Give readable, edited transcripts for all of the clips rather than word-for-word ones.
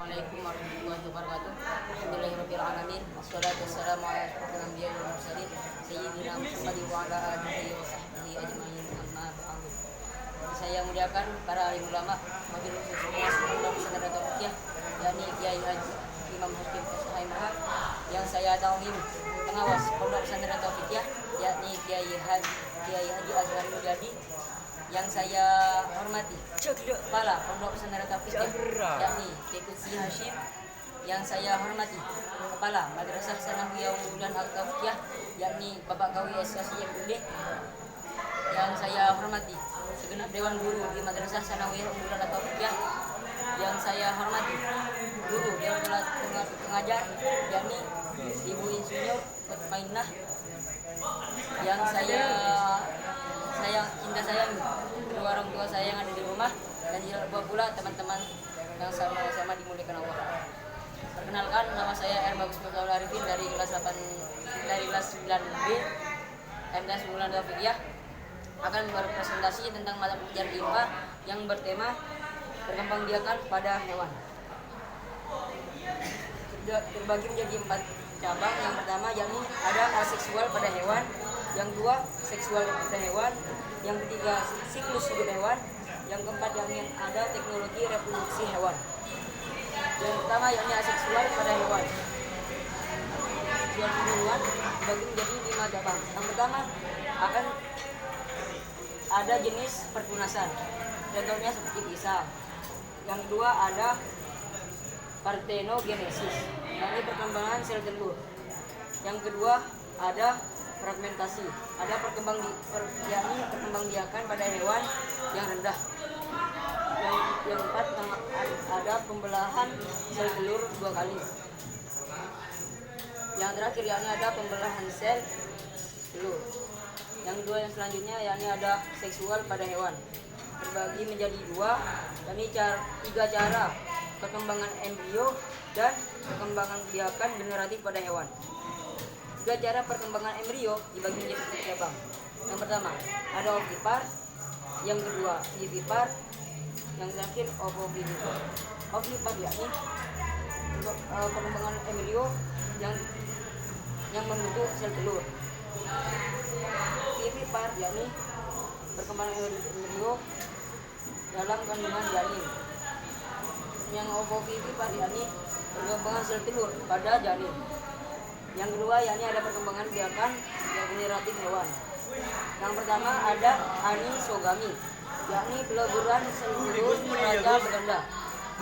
Assalamualaikum warahmatullahi wabarakatuh. Alhamdulillahirabbil alamin. Wassalatu wassalamu ala asyrofil anbiya'i wal mursalin sayyidina Muhammad wa ala alihi wa sahbihi ajmain. Amma ba'du. Saya muliakan para alim ulama, wabil khusus Pondok Pesantren Tauhidiyah, yakni Kiai Haji Imam Hakim SHMH, yang saya tanggung pengawas Pondok Pesantren Tauhidiyah, yakni Kiai Haji Azhar Mulyadi, yang saya hormati kepala Pondok Pesantren Tauhidiyah, yakni Kiai Qudsi Hashim, yang saya hormati kepala Madrasah Sanawiyah Unggulan Al-Tauhidiyah, yakni Bapak Kawi SKSI MUD, yang saya hormati segenap dewan guru di Madrasah Sanawiyah Unggulan Al-Tauhidiyah, yang saya hormati guru dewan pengajar, yakni Ibu Insinyur Mainah, yang saya cinta sayangi kedua orang tua saya yang ada di rumah, dan juga pula teman-teman yang sama-sama dimuliakan Allah. Perkenalkan, nama saya R. Bagus Mutaul Arifin dari kelas 9B MTS Unggulan Tauhidiyah, akan berpresentasi tentang mata pelajaran IPA yang bertema perkembangbiakan pada hewan. Terbagi menjadi 4 cabang. Yang pertama yakni ada aseksual pada hewan, yang kedua seksual pada hewan, yang ketiga siklus hidup hewan, yang keempat yakni ada teknologi reproduksi hewan. Yang pertama yakni aseksual pada hewan. Seksual pada hewan dibagi menjadi 5 cabang. Yang pertama akan ada jenis pertunasan, contohnya seperti pisang. Yang kedua ada partenogenesis, yakni perkembangan sel telur. Yang kedua ada fragmentasi, ada yakni perkembangbiakan pada hewan yang rendah. Yang keempat ada pembelahan sel telur 2 kali. Yang terakhir yakni ada pembelahan sel telur. Yang kedua yang selanjutnya yakni ada seksual pada hewan, terbagi menjadi 2, yakni 3 cara perkembangan embrio dan perkembangan biakan generatif pada hewan. 3 cara perkembangan embrio dibagi menjadi 3 cabang. Yang pertama ada ovipar, yang kedua vivipar, yang terakhir ovovivipar. Ovipar yakni perkembangan embrio yang membentuk sel telur. Vivipar yakni perkembangan embrio dalam kandungan janin. Yang ovovivipar yakni perkembangan sel telur pada janin. Yang kedua yakni ada perkembangan biakan yang generatif hewan. Yang pertama ada anisogami, yakni peleburan sel telur raja berganda.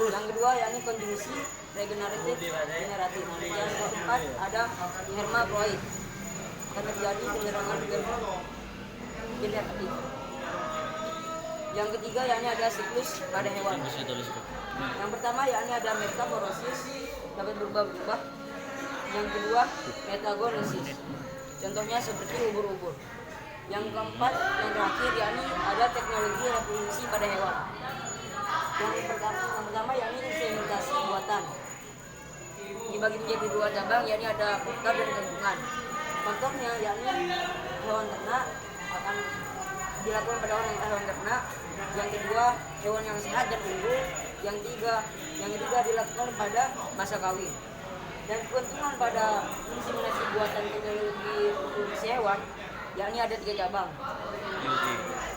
Yang kedua yakni konjungsi regeneratif generatif. Yang keempat ada hermafrodit, akan terjadi penyerangan generatif. Yang ketiga yakni ada siklus pada hewan. Yang pertama yakni ada metamorfosis, dapat berubah-ubah. Yang kedua metagenesis, contohnya seperti ubur-ubur. Yang keempat, yang terakhir yakni ada teknologi reproduksi pada hewan. Yang pertama yakni inseminasi buatan, dibagi menjadi 2 cabang, yakni ada kontor dan kandungan. Kontornya yakni hewan ternak, akan dilakukan pada hewan ternak. Yang kedua hewan yang sehat dan unggul. Yang ketiga dilakukan pada masa kawin. Dan keuntungan pada inseminasi buatan teknologi reproduksi hewan yakni ada 3 cabang.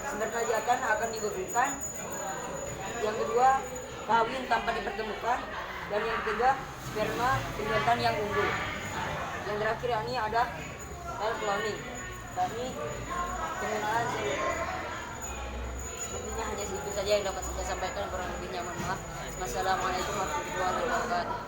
Sperma jantan akan digugurkan. Yang kedua kawin tanpa dipertemukan. Dan yang ketiga sperma jantan yang unggul. Yang terakhir yakni ada cell cloning, yakni penggunaan sel. Sepertinya hanya itu saja yang dapat saya sampaikan, kurang lebihnya mohon maaf. Wassalamualaikum warahmatullahi wabarakatuh.